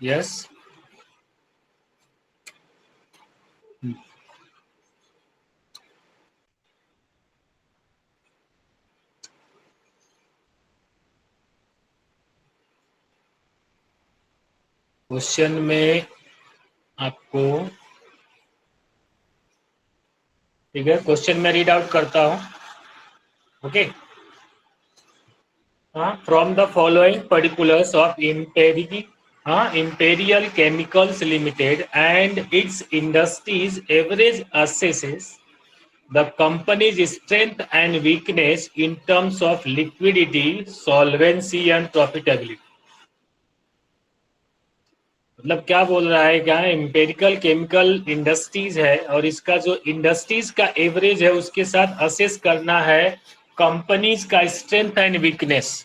Yes. Question में आपको, ठीक है, क्वेश्चन में रीड आउट करता हूं। ओके। हाँ, from the following particulars of Imperial Chemicals Limited and its industries average assesses the company's strength and weakness in terms of liquidity, solvency and profitability। मतलब क्या बोल रहा है, क्या इंपेरिकल केमिकल इंडस्ट्रीज है और इसका जो इंडस्ट्रीज का एवरेज है उसके साथ असेस करना है कंपनीज का स्ट्रेंथ एंड वीकनेस।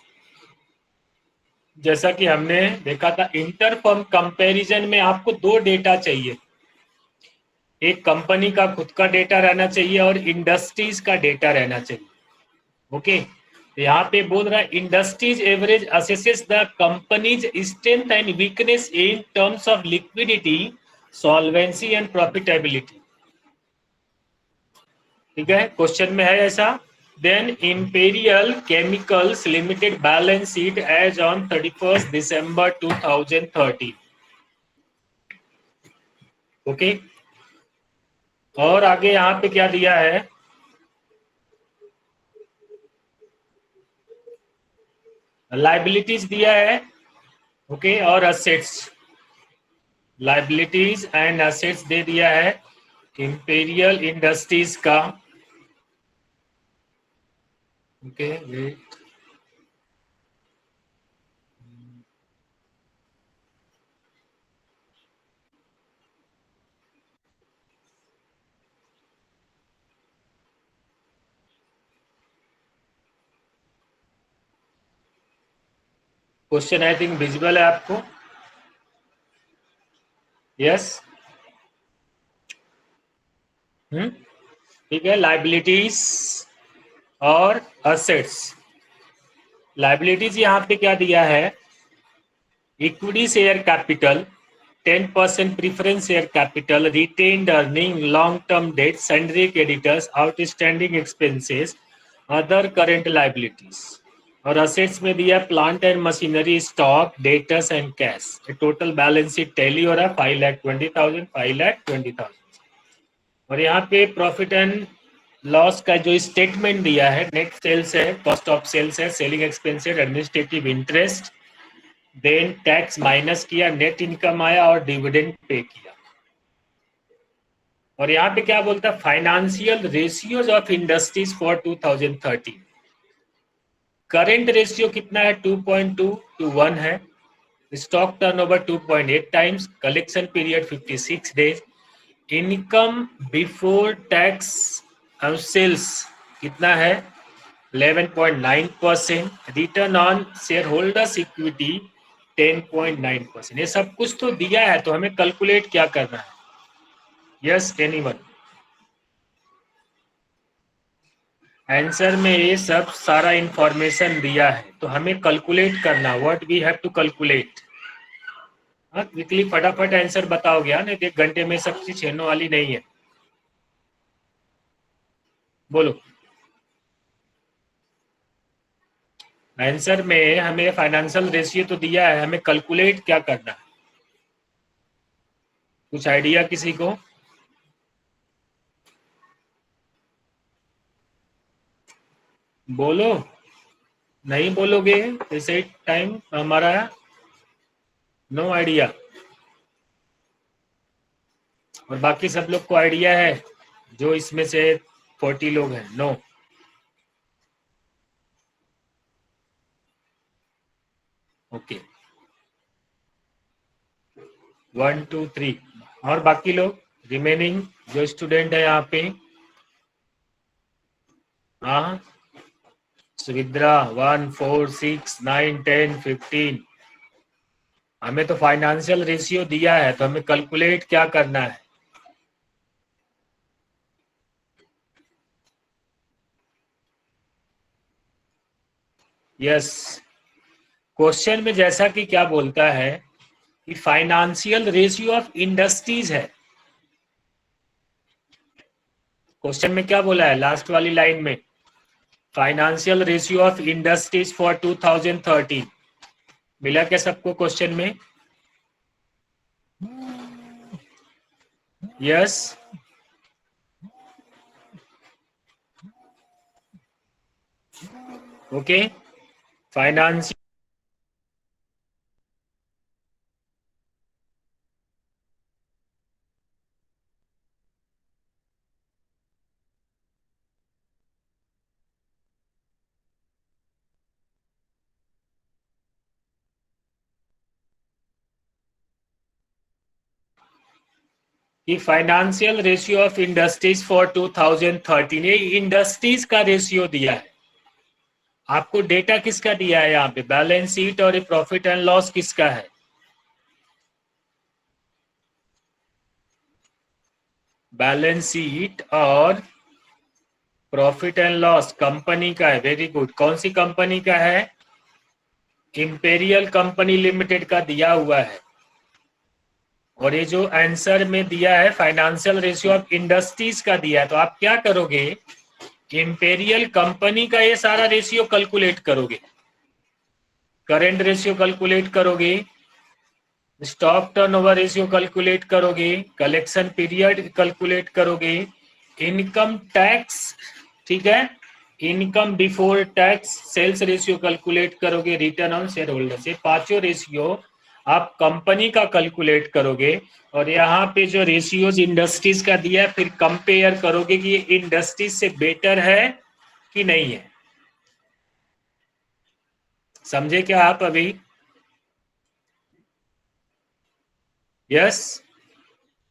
जैसा कि हमने देखा था इंटरफर्म कंपैरिजन में आपको दो डेटा चाहिए, एक कंपनी का खुद का डेटा रहना चाहिए और इंडस्ट्रीज का डेटा रहना चाहिए। ओके, तो यहाँ पे बोल रहा है industries average assesses the company's strength and weakness in terms of liquidity, solvency and profitability. ठीक है, क्वेश्चन में है ऐसा। Then Imperial Chemicals Limited balance sheet as on 31 December 2013। Okay, और आगे यहाँ पे क्या दिया है, लाइबिलिटीज दिया है। ओके, और असेट्स, लाइबिलिटीज एंड असेट्स दे दिया है इंपेरियल इंडस्ट्रीज का। Okay, question I think visible है आपको। यस। ठीक है, लाइबिलिटीज और असेट्स। लाइबिलिटीज यहाँ पे क्या दिया है, equity share capital, 10% preference share capital, retained earning, long term debt, sundry creditors, outstanding expenses, other current liabilities. और असेट्स में दिया plant and machinery, stock, debtors and cash. Total balance sheet tally हो रहा है 5,20,000, 5,20,000। और यहाँ पे प्रॉफिट एंड लॉस का जो स्टेटमेंट दिया है, नेट सेल्स है, कॉस्ट ऑफ सेल्स है, selling expenses, administrative interest, then tax minus किया, नेट इनकम आया और डिविडेंड पे किया। और यहाँ पे क्या बोलता है, financial ratios of industries for 2013। Current ratio कितना है, 2.2 to 1 है। Stock turnover 2.8 times, collection period 56 days, income before tax और सेल्स कितना है, 11.9%, return on share holders equity 10.9%। ये सब कुछ तो दिया है, तो हमें कैलकुलेट क्या करना है। Yes, anyone? आंसर में ये सब सारा इंफॉर्मेशन दिया है, तो हमें कैलकुलेट करना, what we have to calculate. हाँ, क्विकली फटाफट आंसर बताओगे, नहीं तो 1 घंटे में सब चीज छेड़ने वाली नहीं है। बोलो। आंसर में हमें फाइनेंशियल रेशियो तो दिया है, हमें कैलकुलेट क्या करना है, कुछ आइडिया किसी को? बोलो, नहीं बोलोगे ऐसे टाइम हमारा नो आइडिया। और बाकी सब लोग को आइडिया है, जो इसमें से 40 लोग हैं? नो। ओके, 1 2 3। और बाकी लोग, रिमेनिंग जो स्टूडेंट है यहाँ पे? हाँ, सुविद्रा 1 4 6 9 10 15। हमें तो फाइनेंशियल रेशियो दिया है, तो हमें कैलकुलेट क्या करना है। यस, क्वेश्चन में जैसा कि क्या बोलता है, कि फाइनेंशियल रेशियो ऑफ इंडस्ट्रीज है। क्वेश्चन में क्या बोला है लास्ट वाली लाइन में, financial ratio of industries for 2013। मिला क्या सबको क्वेश्चन में? Yes, okay. फाइनेंशियल कि financial ratio of industries for 2013, ये इंडस्ट्रीज का रेशियो दिया है आपको। डेटा किसका दिया है यहाँ पे? बैलेंस शीट और प्रॉफिट एंड लॉस किसका है? बैलेंस शीट और प्रॉफिट एंड लॉस कंपनी का है। Very good. कौन सी कंपनी का है? इंपेरियल कंपनी लिमिटेड का दिया हुआ है। और ये जो आंसर में दिया है फाइनेंशियल रेशियो ऑफ इंडस्ट्रीज का दिया है, तो आप क्या करोगे? इंपेरियल कंपनी का ये सारा रेशियो कैलकुलेट करोगे, करेंट रेशियो कैलकुलेट करोगे, स्टॉक टर्नओवर रेशियो कैलकुलेट करोगे, कलेक्शन पीरियड कैलकुलेट करोगे, इनकम टैक्स, ठीक है, income before tax, sales ratio calculate करोगे, रिटर्न ऑन शेयर होल्डर। ये पांचों रेशियो आप कंपनी का कैलकुलेट करोगे। और यहाँ पे जो रेशियोज इंडस्ट्रीज का दिया है, फिर कंपेयर करोगे कि ये इंडस्ट्रीज से बेटर है कि नहीं है। समझे क्या आप अभी? यस।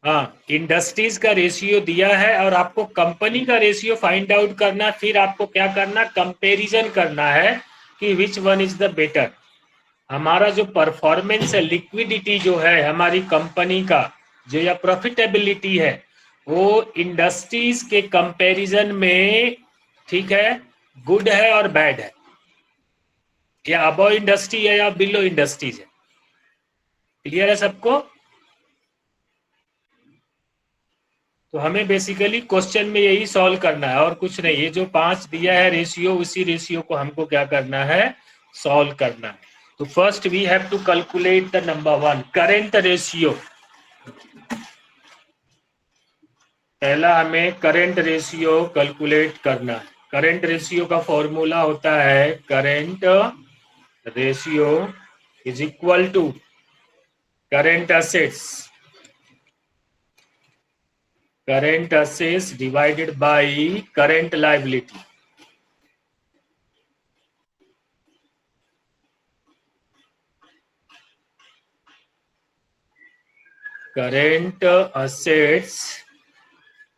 हाँ, इंडस्ट्रीज का रेशियो दिया है और आपको कंपनी का रेशियो फाइंड आउट करना, फिर आपको क्या करना? कंपैरिजन करना है कि which one is the better. हमारा जो परफॉर्मेंस है, लिक्विडिटी जो है हमारी कंपनी का, जो या प्रॉफिटेबिलिटी है, वो इंडस्ट्रीज के कंपैरिजन में, ठीक है, गुड है और बैड है, या अबव इंडस्ट्री है या बिलो इंडस्ट्रीज है। क्लियर है सबको? तो हमें बेसिकली क्वेश्चन में यही सॉल्व करना है और कुछ नहीं। ये जो 5 दिया है रेशियो, उसी रेशियो को हमको क्या करना है? सॉल्व करना है। तो first we have to calculate the number 1, current ratio. पहला हमें करेंट रेशियो कैलकुलेट करना है। करेंट रेशियो का फॉर्मूला होता है, current ratio is equal to current assets, current assets divided by current liability. Current assets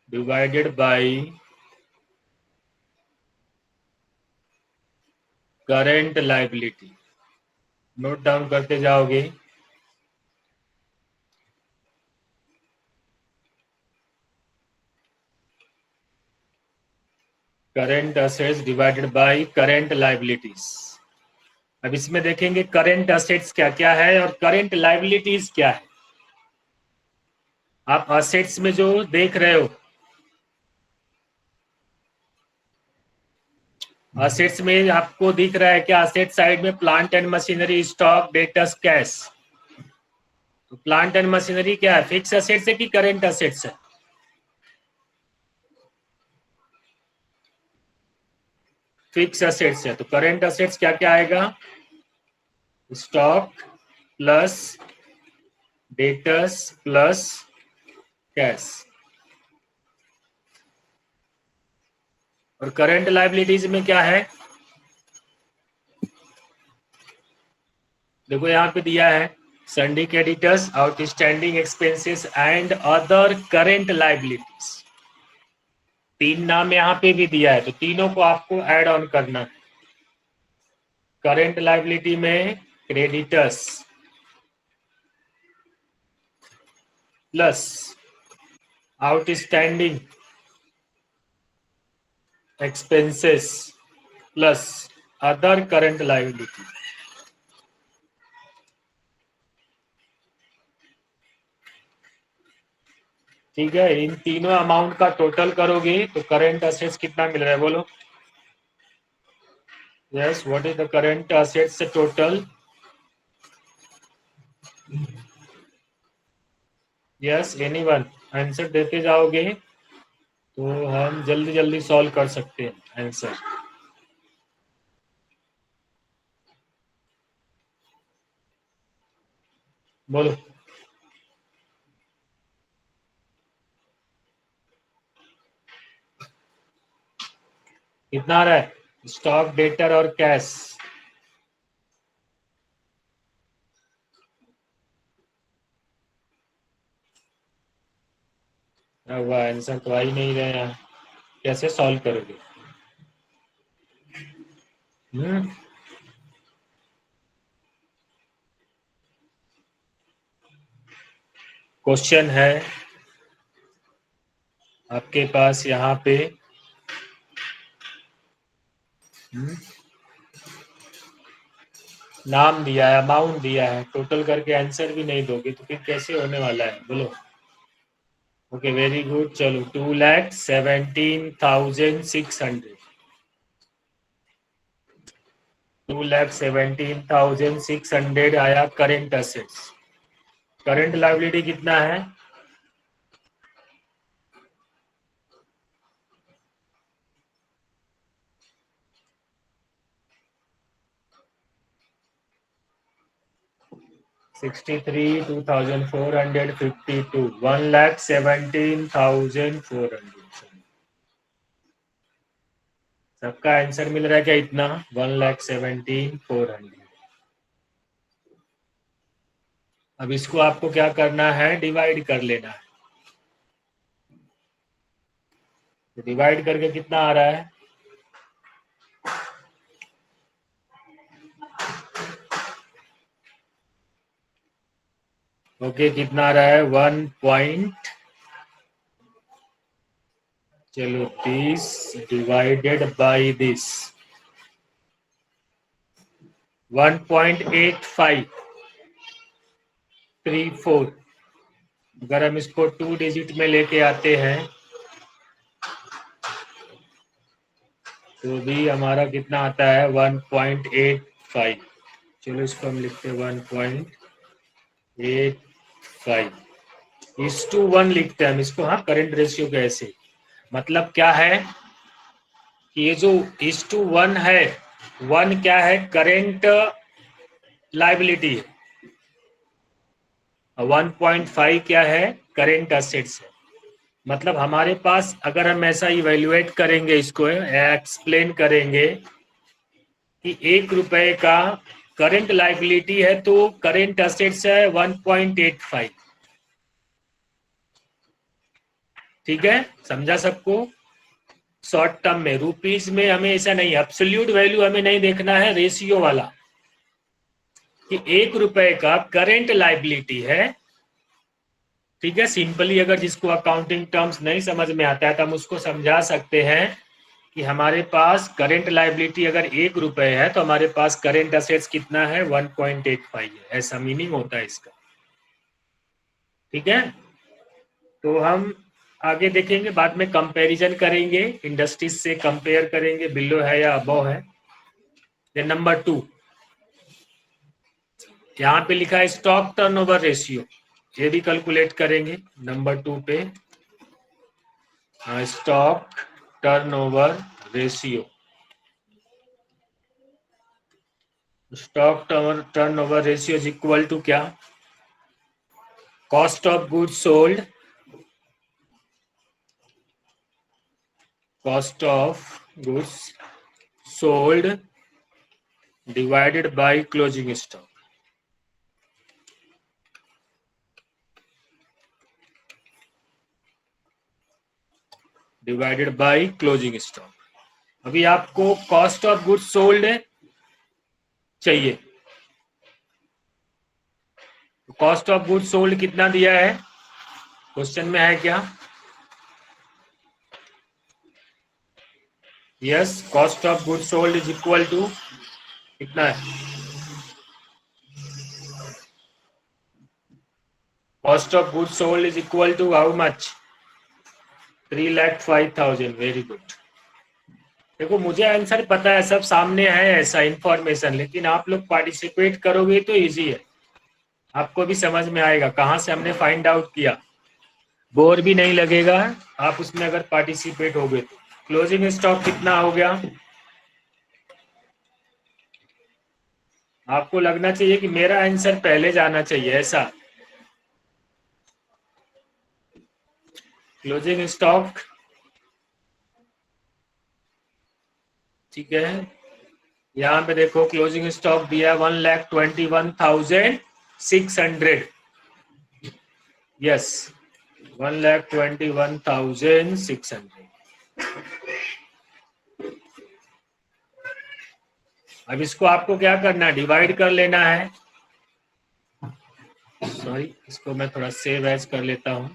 divided by current liability. Note down करते जाओगे। Current assets divided by current liabilities. अब इसमें देखेंगे करेंट असेट्स क्या क्या है और करेंट लायबिलिटीज क्या है। आप असेट्स में जो देख रहे हो, असेट्स में आपको दिख रहा है क्या? असेट साइड में plant and machinery, stock, debtors, cash. तो प्लांट एंड मशीनरी क्या है? फिक्स असेट्स है कि करेंट असेट्स है? फिक्स असेट्स है। तो करेंट असेट्स क्या क्या आएगा? Stock plus debtors plus cash. और करंट लायबिलिटीज में क्या है? देखो यहाँ पे दिया है, sundry creditors, outstanding expenses and other current liabilities. 3 नाम यहाँ पे भी दिया है, तो तीनों को आपको ऐड ऑन करना है। करेंट लायबिलिटी में creditors plus outstanding expenses plus other current liability. ठीक है, इन तीनों अमाउंट का टोटल करोगे तो करेंट असेट्स कितना मिल रहा है बोलो। Yes, what is the current assets total. Yes, anyone answer देते जाओगे तो हम जल्दी जल्दी सॉल्व कर सकते हैं आंसर। बोलो कितना आ रहा है, स्टॉक, डेटर और कैश। वह आंसर तो आ ही नहीं रहे हैं, कैसे सॉल्व करोगे। हम्म, क्वेश्चन है आपके पास यहाँ पे। नाम दिया है, अमाउंट दिया है, टोटल करके आंसर भी नहीं दोगे तो फिर कैसे होने वाला है बोलो। ओके, वेरी गुड, चलो 2,17,600। 2,17,600 आया करेंट असेट्स। करंट लायबिलिटी कितना है, 63, 2,452, 1,17,400। सबका आंसर मिल रहा है क्या इतना, 1,17,400। अब इसको आपको क्या करना है, डिवाइड कर लेना है। तो डिवाइड करके कितना आ रहा है, ओके कितना आ रहा है, 1 चलो 30 डिवाइडेड बाई दिस 1.8534। अगर हम इसको 2 डिजिट में लेके आते हैं तो भी हमारा कितना आता है, 1.85। चलो इसको हम लिखते हैं 1.85:1 लिखते हैं हम इसको। हाँ, करंट रेशियो के ऐसे मतलब क्या है कि ये जो 1 है, 1 क्या है, करेंट लाइबिलिटी है, 1.5 क्या है, करेंट असेट्स है। मतलब हमारे पास अगर हम ऐसा इवेल्युएट करेंगे, इसको एक्सप्लेन करेंगे कि 1 रुपए का करंट लाइबिलिटी है तो करंट असेट्स है 1.85। ठीक है, समझा सबको। शॉर्ट टर्म में रुपीज में हमें ऐसा नहीं, एब्सोल्यूट वैल्यू हमें नहीं देखना है, रेशियो वाला कि 1 रुपए का करंट लाइबिलिटी है। ठीक है, सिंपली अगर जिसको अकाउंटिंग टर्म्स नहीं समझ में आता है तो हम उसको समझा सकते हैं कि हमारे पास करंट लाइबिलिटी अगर 1 रुपए है तो हमारे पास करंट असेट्स कितना है, 1.85 है, ऐसा मीनिंग होता है इसका। ठीक है, तो हम आगे देखेंगे, बाद में कंपैरिजन करेंगे, इंडस्ट्रीज से कंपेयर करेंगे, बिलो है या अबव है। देन नंबर 2 यहाँ पे लिखा है स्टॉक टर्नओवर रेशियो, ये भी कैलकुलेट करेंगे नंबर 2 पे। Stock turnover ratio, stock turnover ratio is equal to क्या, cost of goods sold, cost of goods sold divided by closing stock, divided by closing stock. अभी आपको कॉस्ट ऑफ गुड्स सोल्ड चाहिए, cost of goods sold कितना दिया है, question में है क्या, yes, cost of goods sold is equal to कितना है, cost of goods sold is equal to how much, 3,05,000। Very good. देखो मुझे आंसर पता है, सब सामने है ऐसा इंफॉर्मेशन, लेकिन आप लोग पार्टिसिपेट करोगे तो इजी है, आपको भी समझ में आएगा कहाँ से हमने फाइंड आउट किया, बोर भी नहीं लगेगा आप उसमें अगर पार्टिसिपेट होगे तो। क्लोजिंग स्टॉक कितना हो गया? आपको लगना चाहिए कि मेरा आंसर पहले जाना चाहिए ऐसा। क्लोजिंग स्टॉक, ठीक है, यहाँ पे देखो क्लोजिंग स्टॉक दिया 1,21,600। यस, 1,21,600। अब इसको आपको क्या करना है, डिवाइड कर लेना है। सॉरी, इसको मैं थोड़ा सेव एज कर लेता हूँ।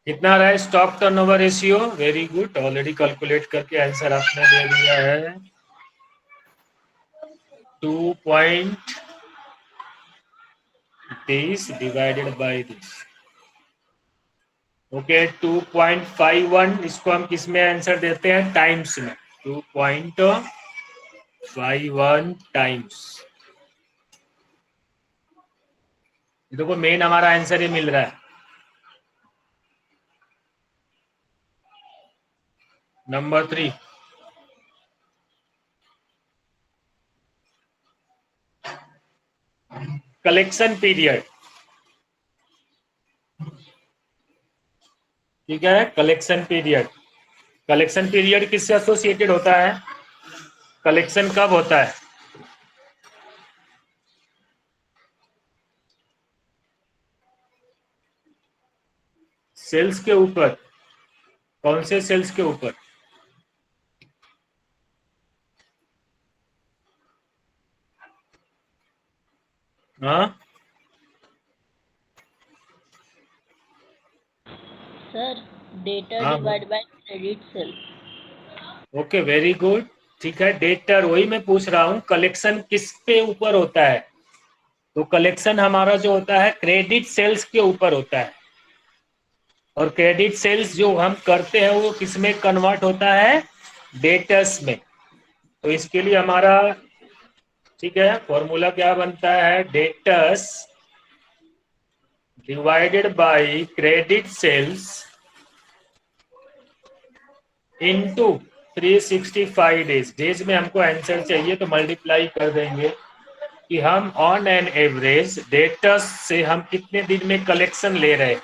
कितना रहा है stock turnover ratio? Very good, already calculate करके आंसर आपने दे दिया है 2.30 डिवाइडेड बाय दिस। ओके, 2.51 इसको हम किस में आंसर देते हैं? टाइम्स में। 2.51 टाइम्स। देखो मेन हमारा आंसर ही मिल रहा है। Number 3, collection period. ठीक है, कलेक्शन पीरियड। कलेक्शन पीरियड किससे एसोसिएटेड होता है? कलेक्शन कब होता है? सेल्स के ऊपर। कौन से सेल्स के ऊपर? हाँ सर, डेटा हाँ, divide by credit sale. Okay very good. ठीक है, डेटर, वही मैं पूछ रहा हूँ कलेक्शन किस पे ऊपर होता है? तो कलेक्शन हमारा जो होता है क्रेडिट सेल्स के ऊपर होता है, और क्रेडिट सेल्स जो हम करते हैं वो किसमें कन्वर्ट होता है? डेटर्स में। तो इसके लिए हमारा, ठीक है, फॉर्मूला क्या बनता है? Debtors divided by credit sales into 365 days. Days में हमको आंसर चाहिए तो मल्टीप्लाई कर देंगे कि हम ऑन एन एवरेज डेटर्स से हम कितने दिन में कलेक्शन ले रहे,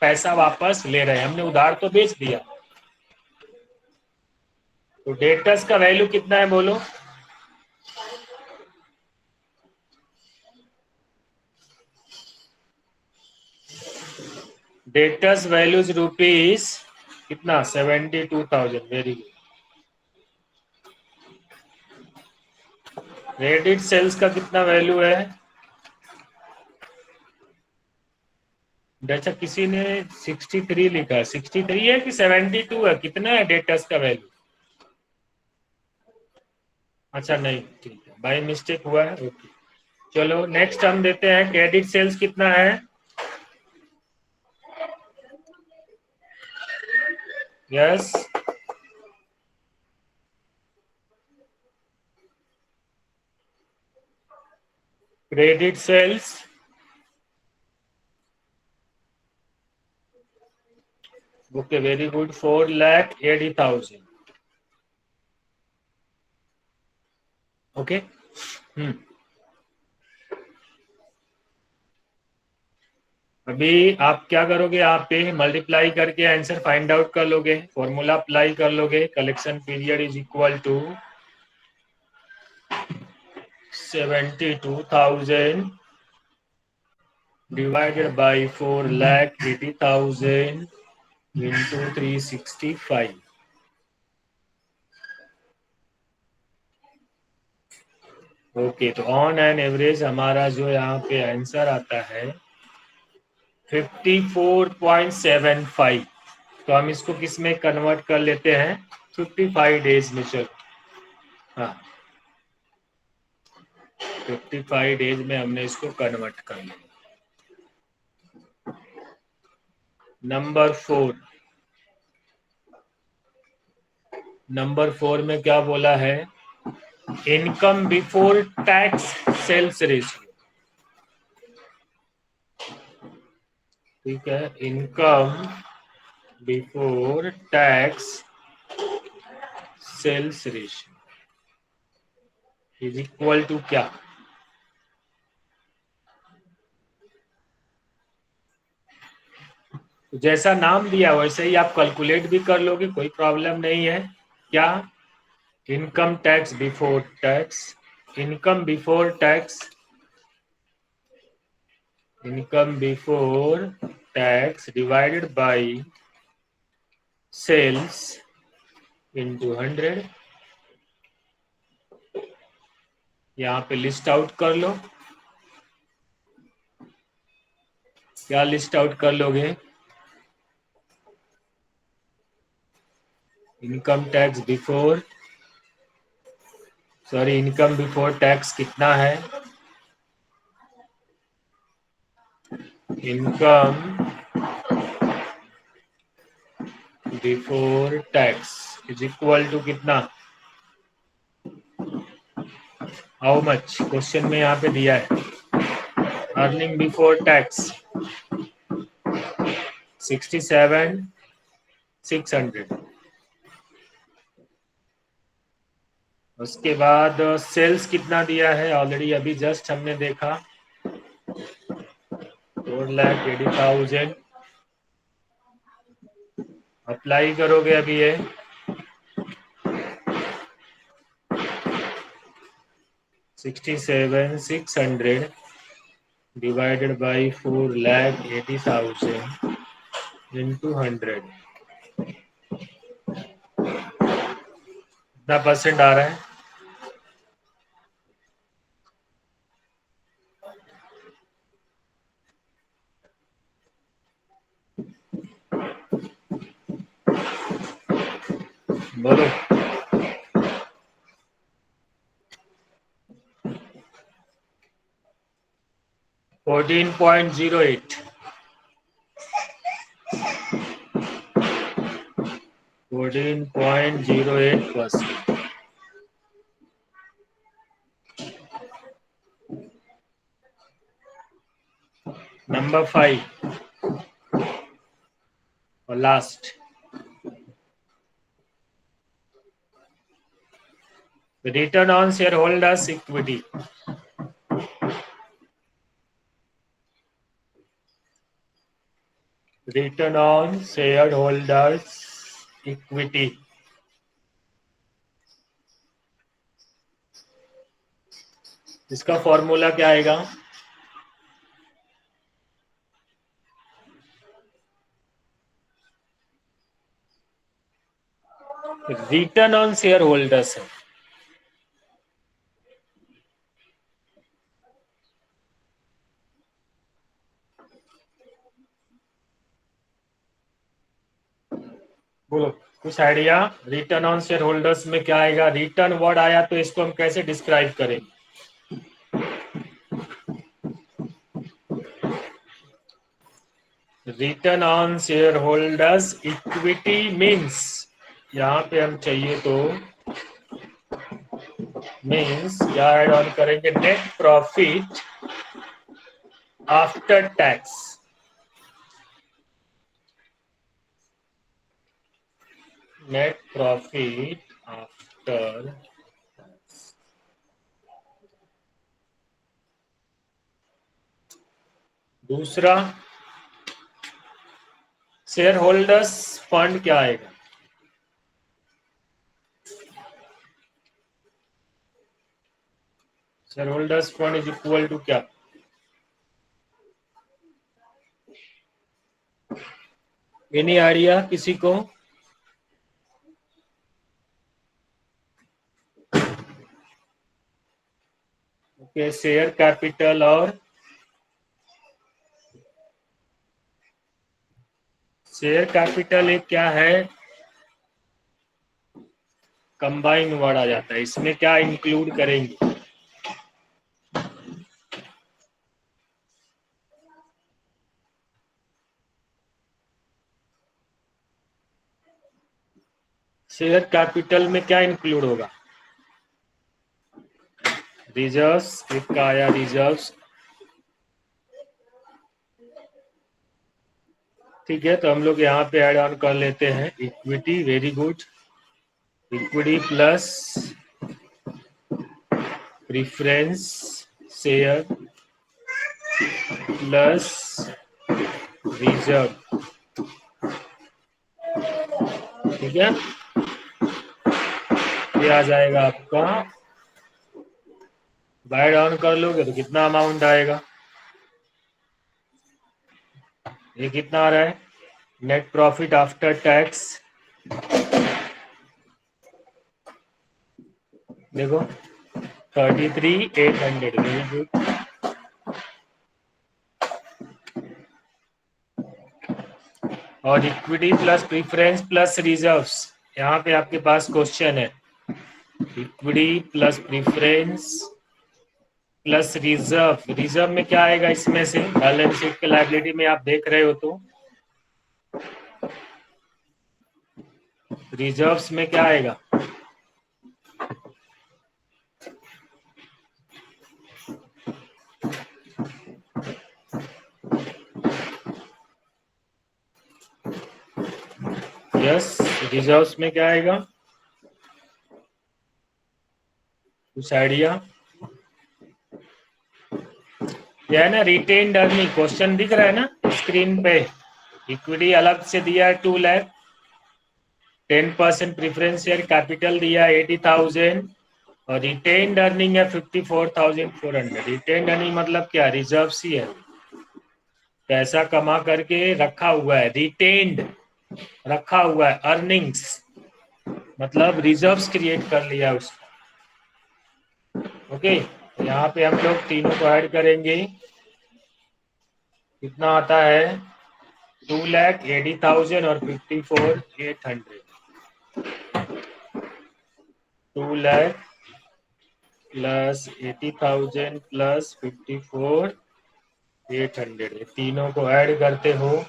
पैसा वापस ले रहे। हमने उधार तो बेच दिया, तो डेटर्स का वैल्यू कितना है बोलो? डेटर्स वैल्यूज रुपीज कितना? 72,000। Very good. क्रेडिट सेल्स का कितना वैल्यू है? अच्छा, किसी ने 63 लिखा है। 63 है कि 72 है? कितना है डेटर्स का वैल्यू? अच्छा नहीं, ठीक है, बाय मिस्टेक हुआ है। ओके, चलो नेक्स्ट हम देते हैं क्रेडिट सेल्स कितना है। Yes, credit sales, okay very good, 4,80,000। Okay, अभी आप क्या करोगे? आप पे मल्टीप्लाई करके आंसर फाइंड आउट कर लोगे, फॉर्मूला अप्लाई कर लोगे। Collection period is equal to 72,000 divided by 4,80,000 into 365. Okay, तो ऑन एन एवरेज हमारा जो यहाँ पे आंसर आता है 54.75। तो हम इसको किस में कन्वर्ट कर लेते हैं, 55 डेज में। चलो, हाँ, 55 डेज में हमने इसको कन्वर्ट कर लिया। नंबर 4 में क्या बोला है, income before tax sales ratio. ठीक है, income before tax sales ratio is equal to क्या, जैसा नाम दिया वैसे ही आप कैलकुलेट भी कर लोगे, कोई प्रॉब्लम नहीं है। क्या, income tax before tax, income before tax, income before tax divided by sales into 100। यहाँ पे लिस्ट आउट कर लो, क्या लिस्ट आउट कर लोगे, income tax before, sorry, income before tax कितना है, income before tax is equal to कितना, how much, question में यहाँ पे दिया है, अर्निंग बिफोर टैक्स 67,600। उसके बाद सेल्स कितना दिया है, ऑलरेडी अभी जस्ट हमने देखा 4,80,000। अप्लाई करोगे अभी ये 67,600 divided by 4,80,000 into 100, कितना परसेंट आ रहा है, बोलो। 14.08, 14.08%। नंबर 5 और last, return on share holders equity. Return on share holders equity, इसका फॉर्मूला क्या आएगा, रिटर्न ऑन शेयर होल्डर्स है। बोलो, कुछ idea, return on share holders में क्या आएगा, रिटर्न वर्ड आया तो इसको हम कैसे डिस्क्राइब करेंगे, return on share holders equity means, यहाँ पे हम चाहिए तो मीन्स क्या ऐड ऑन करेंगे, net profit after tax, net profit after. दूसरा, शेयर होल्डर्स फंड क्या आएगा, share holders fund is equal to क्या, एनी आइडिया किसी को? ओके, शेयर कैपिटल और शेयर कैपिटल एक क्या है, कंबाइन वर्ड आ जाता है। इसमें क्या इंक्लूड करेंगे? शेयर कैपिटल में क्या इंक्लूड होगा? रिजर्व्स, एक का आया रिजर्व्स। ठीक है, तो हम लोग यहाँ पे ऐड ऑन कर लेते हैं equity. Very good. Equity plus preference share plus reserve. ठीक है, ये आ जाएगा आपका। ऐड ऑन कर लोगे तो कितना अमाउंट आएगा? ये कितना आ रहा है? नेट प्रॉफिट आफ्टर टैक्स, देखो 33,800। Very good. और equity plus preference plus reserves, यहाँ पे आपके पास क्वेश्चन है। Equity plus preference plus reserve. Reserve में क्या आएगा इसमें से? बैलेंस शीट के लायबिलिटी में आप देख रहे हो तो रिजर्व्स में क्या आएगा? यस, रिजर्व्स में क्या आएगा? कुछ आइडिया? क्या है ना, रिटेन्ड अर्निंग। क्वेश्चन दिख रहा है ना स्क्रीन पे? इक्विटी अलग से दिया है 2 लाख, 10% प्रीफरेंस शेयर कैपिटल दिया है 80,000 और रिटेन्ड अर्निंग है 54,400। रिटेन्ड अर्निंग मतलब क्या? रिजर्व्स ही है, पैसा कमा करके रखा हुआ है। रिटेन्ड रखा हुआ है, अर्निंग्स मतलब रिजर्व्स क्रिएट कर लिया उसका। ओके, यहाँ पे हम लोग तीनों को ऐड करेंगे। कितना आता है? 2,80,000 और 54,800। 2 लाख प्लस 80,000 प्लस 54,800, तीनों को ऐड करते हो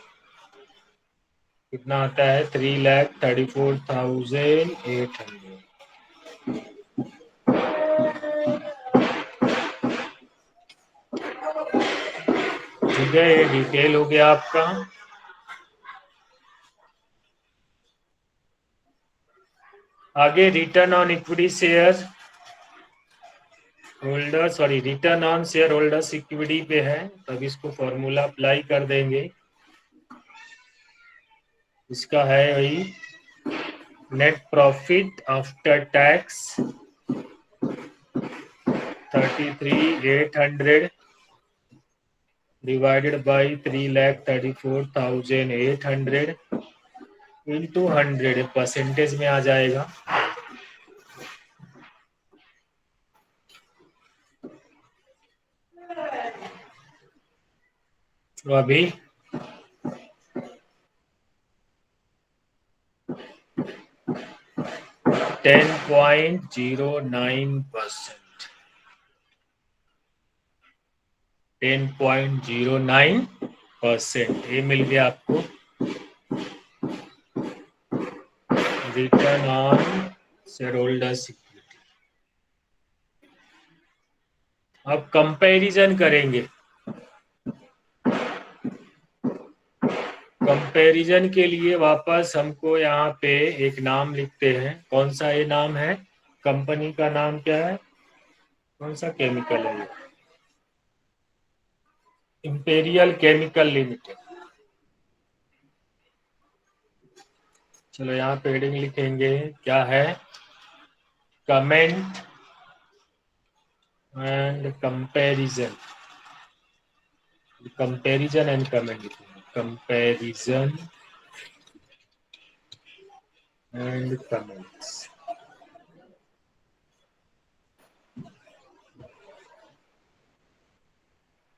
कितना आता है? 3,34,800। ठीक है, ये डिटेल हो गया आपका। आगे return on equity share holder, sorry return on share holders equity पे है, तब इसको फॉर्मूला अप्लाई कर देंगे। इसका है वही net profit after tax 33,800 divided by 3,34,800 into 100, percentage में आ जाएगा। तो अभी 10.09%, 10.09% ये मिल गया आपको return on share holders equity. अब कंपैरिजन करेंगे। कंपैरिजन के लिए वापस हमको यहाँ पे एक नाम लिखते हैं। कौन सा ये नाम है? कंपनी का नाम क्या है? कौन सा केमिकल है ये? Imperial Chemical Limited. चलो यहाँ पे हेडिंग लिखेंगे, क्या है? Comment and comparison. Comparison and comment लिखेंगे। Comparison and comments.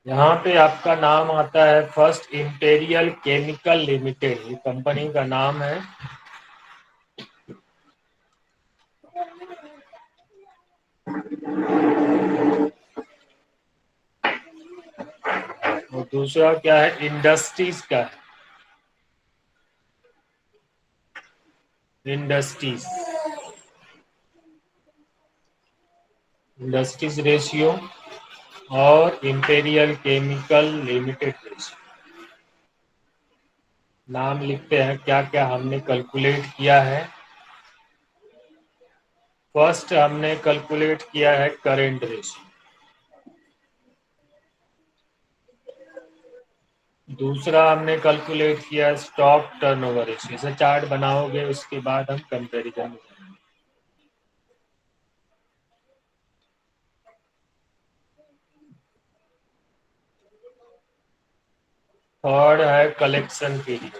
यहाँ पे आपका नाम आता है फर्स्ट इंपेरियल केमिकल लिमिटेड, ये कंपनी का नाम है। और दूसरा क्या है, इंडस्ट्रीज का है, इंडस्ट्रीज, इंडस्ट्रीज रेशियो और इंपेरियल केमिकल लिमिटेड रेशियो। नाम लिखते हैं क्या क्या हमने कैलकुलेट किया है। फर्स्ट हमने कैलकुलेट किया है करेंट रेशियो, दूसरा हमने कैलकुलेट किया स्टॉक टर्नओवर रेशियो। ऐसे चार्ट बनाओगे उसके बाद हम कंपैरिजन में जाएंगे। थर्ड है कलेक्शन पीरियड,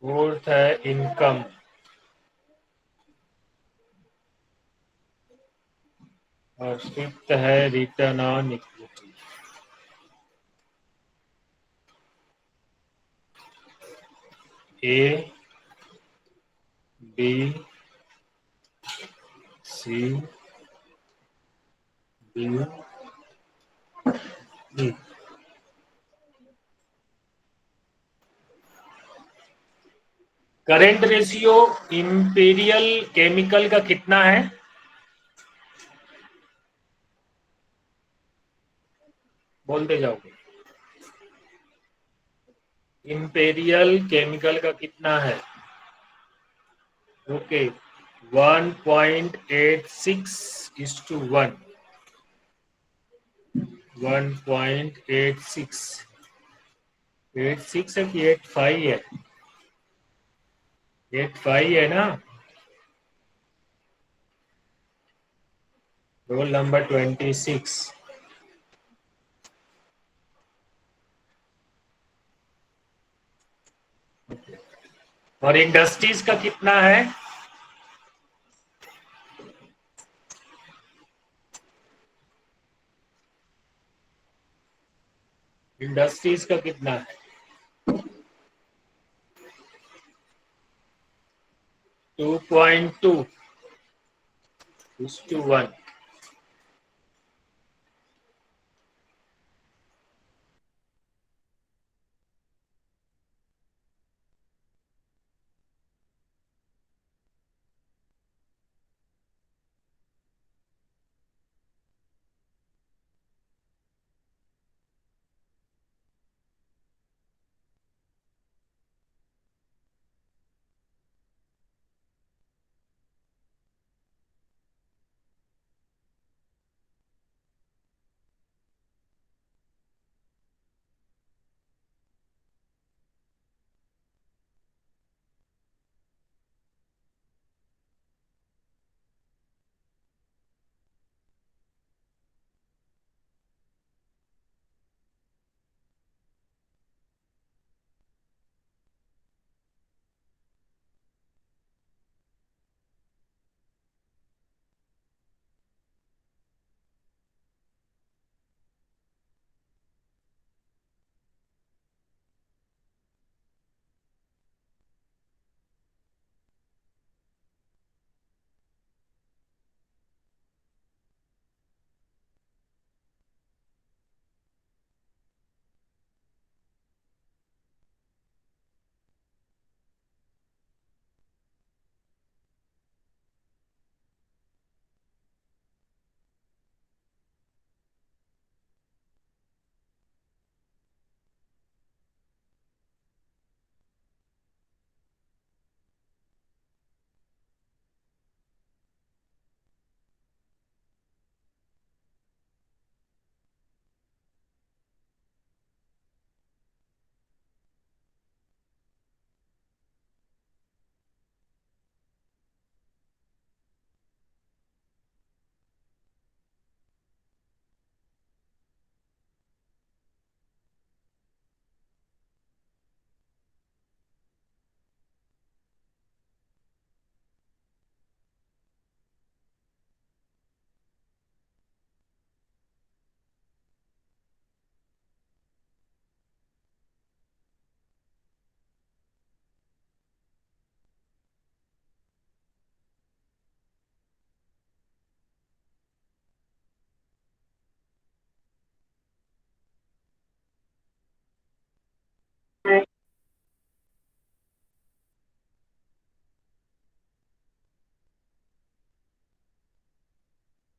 फोर्थ है इनकम, और फिफ्थ है return on equity. A, B, C, D, E. Current ratio Imperial Chemical का कितना है? बोलते जाओगे। इंपीरियल केमिकल का कितना है? ओके, 1.86:1, 1.86, 86 है कि 85 है? 85 है ना? Roll number 26। और इंडस्ट्रीज का कितना है? इंडस्ट्रीज का कितना है? 2.2:1।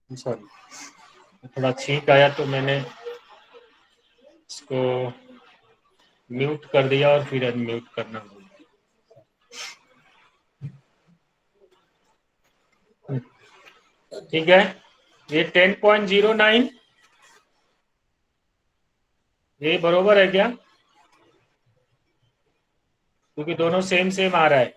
सॉरी, थोड़ा छींक आया तो मैंने इसको म्यूट कर दिया और फिर अनम्यूट करना भूल गया। ठीक है, ये 10.09 ये बरोबर है क्या? क्योंकि दोनों सेम सेम आ रहा है।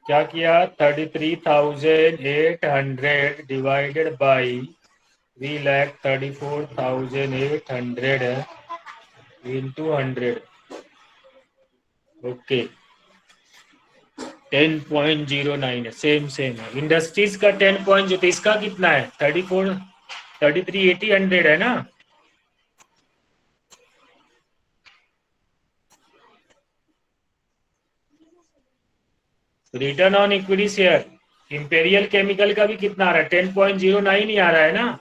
क्या किया? 33,800 डिवाइडेड बाई 3,34,800 इंटू 100। ओके, 10.09 है, सेम सेम है। इंडस्ट्रीज का 10 पॉइंट जो, इसका कितना है? 33,80 है ना? Return on equity share imperial chemical का भी कितना आ रहा है? 10.09 ही आ रहा है ना?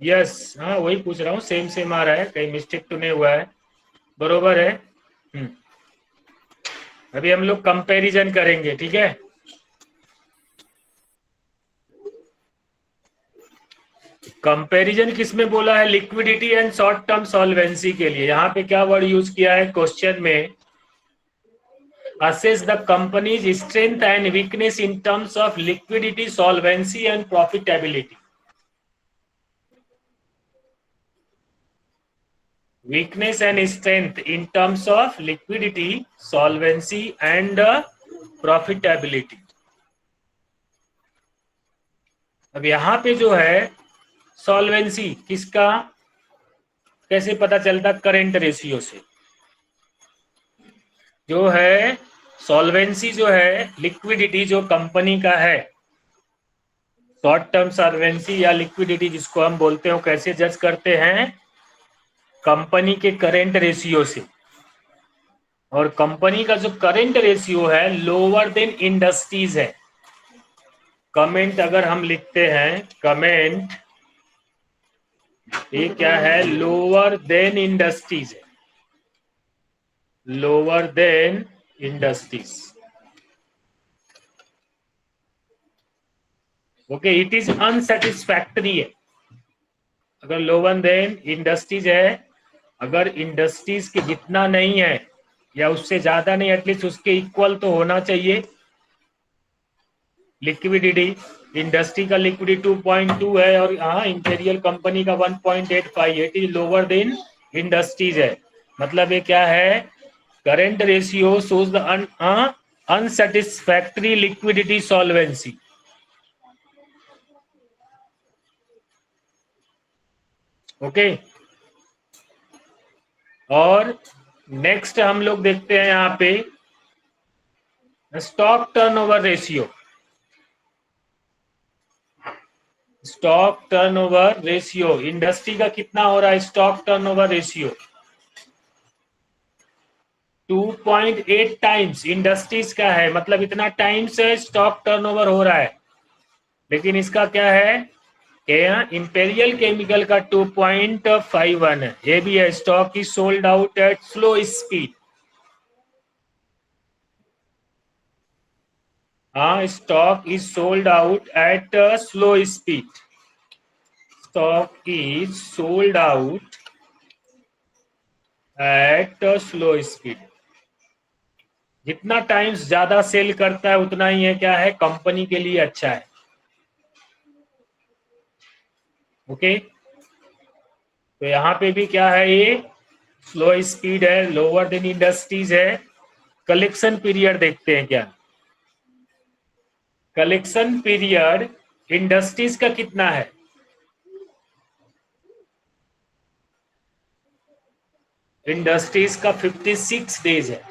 यस, हाँ वही पूछ रहा हूँ, सेम सेम आ रहा है, कहीं मिस्टेक तो नहीं हुआ है? बरोबर है। अभी हम लोग कंपैरिजन करेंगे, ठीक है? कंपैरिजन किसमें बोला है? Liquidity and short term solvency के लिए। यहाँ पे क्या वर्ड यूज किया है क्वेश्चन में? assess the company's strength and weakness in terms of liquidity, solvency and profitability. Weakness and strength in terms of liquidity, solvency and profitability. अब यहाँ पे जो है सॉल्वेंसी किसका, कैसे पता चलता? करेंट रेशियो से। जो है सॉल्वेंसी जो है लिक्विडिटी जो कंपनी का है, शॉर्ट टर्म सॉल्वेंसी या लिक्विडिटी जिसको हम बोलते हो, कैसे जज करते हैं? कंपनी के करेंट रेशियो से। और कंपनी का जो करेंट रेशियो है लोअर देन इंडस्ट्रीज है। कमेंट अगर हम लिखते हैं, कमेंट ये क्या है? लोअर देन इंडस्ट्रीज है, lower than industries. Okay, it is unsatisfactory है अगर लोअर देन इंडस्ट्रीज है। अगर इंडस्ट्रीज के जितना नहीं है या उससे ज्यादा नहीं, एटलीस्ट उसके इक्वल तो होना चाहिए लिक्विडिटी। इंडस्ट्री का लिक्विडिटी 2.2 है और हाँ इंपेरियल कंपनी का 1.85, it is lower than industries है। मतलब ये क्या है? Current ratio shows the unsatisfactory liquidity solvency. Okay, और नेक्स्ट हम लोग देखते हैं यहाँ पे stock turnover ratio. Stock turnover ratio industry का कितना हो रहा है? Stock turnover ratio 2.8 times industries का है, मतलब इतना टाइम्स है स्टॉक टर्नओवर हो रहा है। लेकिन इसका क्या है? इंपेरियल केमिकल का 2.51 है। ये भी है, stock is sold out at slow speed. हाँ, stock is sold out at slow speed. Stock is sold out at slow speed. जितना टाइम्स ज्यादा सेल करता है उतना ही है क्या है? कंपनी के लिए अच्छा है। ओके, तो यहाँ पे भी क्या है? ये स्लो स्पीड है, लोअर देन इंडस्ट्रीज है। कलेक्शन पीरियड देखते हैं क्या? कलेक्शन पीरियड इंडस्ट्रीज का कितना है? इंडस्ट्रीज का 56 डेज है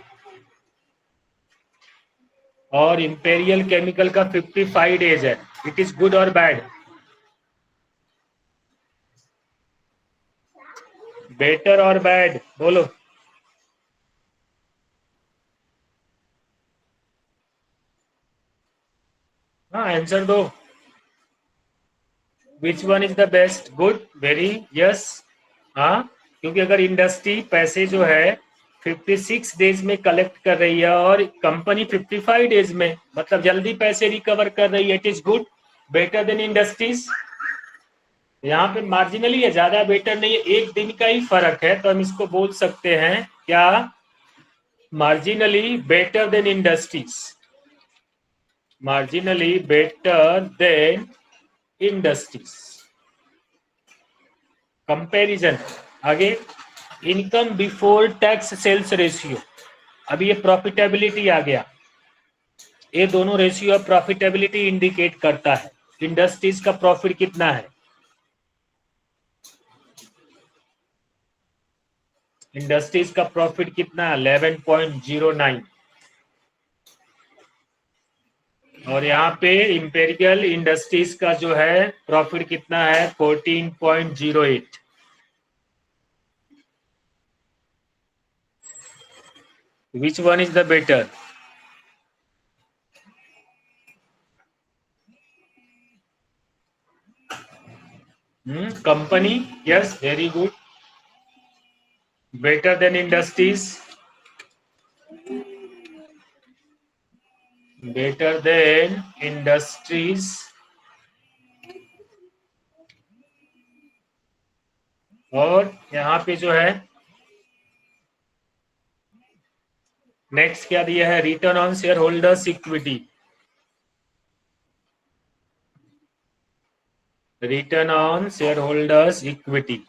और इंपेरियल केमिकल का 55 डेज है। इट इज गुड और बैड? बेटर और बैड बोलो। हाँ, आंसर दो। Which one is the best? Good, very, yes. हाँ, क्योंकि अगर इंडस्ट्री पैसे जो है 56 डेज में कलेक्ट कर रही है और कंपनी 55 डेज में, मतलब जल्दी पैसे रिकवर कर रही है। It is good, better than industries. यहाँ पे मार्जिनली है, ज्यादा बेटर नहीं है, एक दिन का ही फर्क है, तो हम इसको बोल सकते हैं क्या, marginally better than industries, marginally better than industries. Comparison आगे, income before tax sales ratio, अभी ये प्रॉफिटेबिलिटी आ गया, ये दोनों रेशियो ऑफ प्रॉफिटेबिलिटी इंडिकेट करता है इंडस्ट्रीज का प्रॉफिट कितना है। इंडस्ट्रीज का प्रॉफिट कितना है 11.09, और यहाँ पे इंपेरियल इंडस्ट्रीज का जो है प्रॉफिट कितना है 14.08। Which one is the better? Company, yes, very good, better than industries, better than industries. और यहाँ पे जो है नेक्स्ट क्या दिया है, return on share holders equity, return on share holders equity,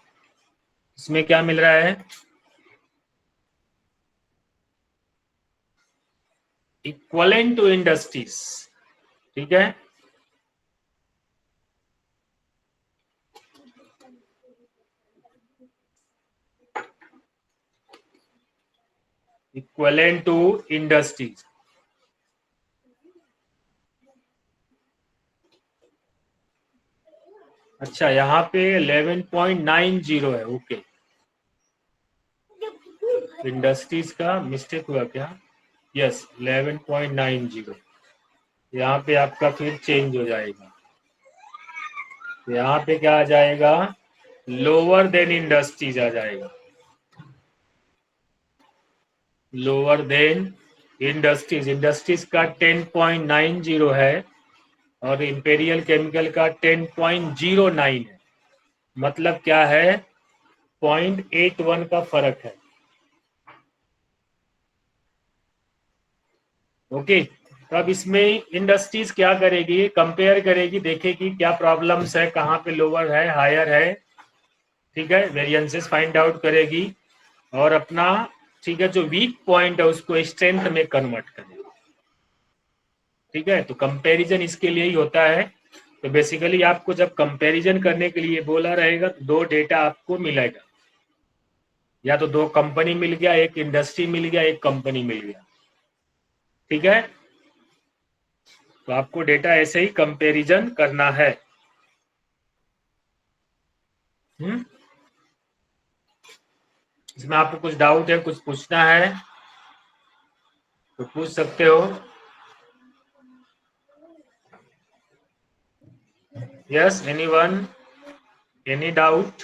इसमें क्या मिल रहा है, इक्वलेंट टू इंडस्ट्रीज, ठीक है। इक्वलेंट टू इंडस्ट्रीज, अच्छा यहाँ पे 11.90 है, ओके, इंडस्ट्रीज का मिस्टेक हुआ क्या, यस 11.90, यहाँ पे आपका फिर चेंज हो जाएगा, यहाँ पे क्या आ जाएगा, लोअर देन इंडस्ट्रीज आ जाएगा, लोअर देन इंडस्ट्रीज, इंडस्ट्रीज का 10.90 है और इंपेरियल केमिकल का 10.09 है, मतलब क्या है 0.81 का फर्क है, ओके। तो अब इसमें इंडस्ट्रीज क्या करेगी, कंपेयर करेगी, देखेगी क्या प्रॉब्लम्स है, कहाँ पे लोअर है हायर है, ठीक है, वेरिएंसेस फाइंड आउट करेगी और अपना, ठीक है, जो वीक पॉइंट है उसको स्ट्रेंथ में कन्वर्ट करेगी, ठीक है। तो कंपैरिजन इसके लिए ही होता है। तो बेसिकली आपको जब कंपैरिजन करने के लिए बोला रहेगा तो दो डेटा आपको मिलेगा, या तो दो कंपनी मिल गया, एक इंडस्ट्री मिल गया, एक कंपनी मिल गया, ठीक है। तो आपको डेटा ऐसे ही कंपैरिजन करना है। इसमें आपको कुछ डाउट है, कुछ पूछना है तो पूछ सकते हो। Yes, anyone, any doubt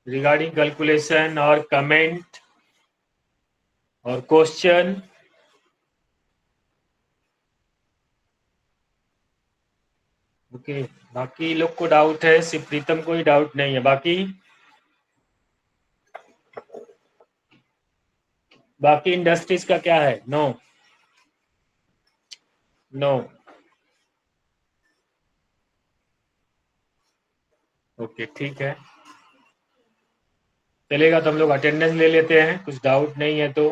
regarding calculation और कमेंट और क्वेश्चन? ओके, बाकी लोग को डाउट है, सिर्फ प्रीतम को ही डाउट नहीं है, बाकी इंडस्ट्रीज का क्या है, नो, नो, ओके, ठीक है, चलेगा। तो हम लोग अटेंडेंस ले लेते हैं, कुछ डाउट नहीं है तो।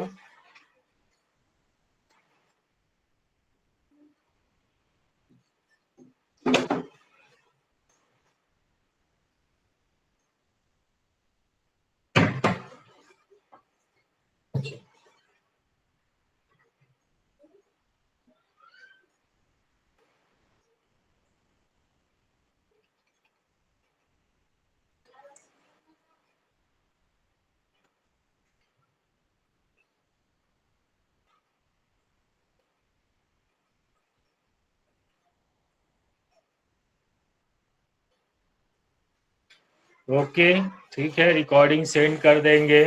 ओके, ठीक है, रिकॉर्डिंग सेंड कर देंगे।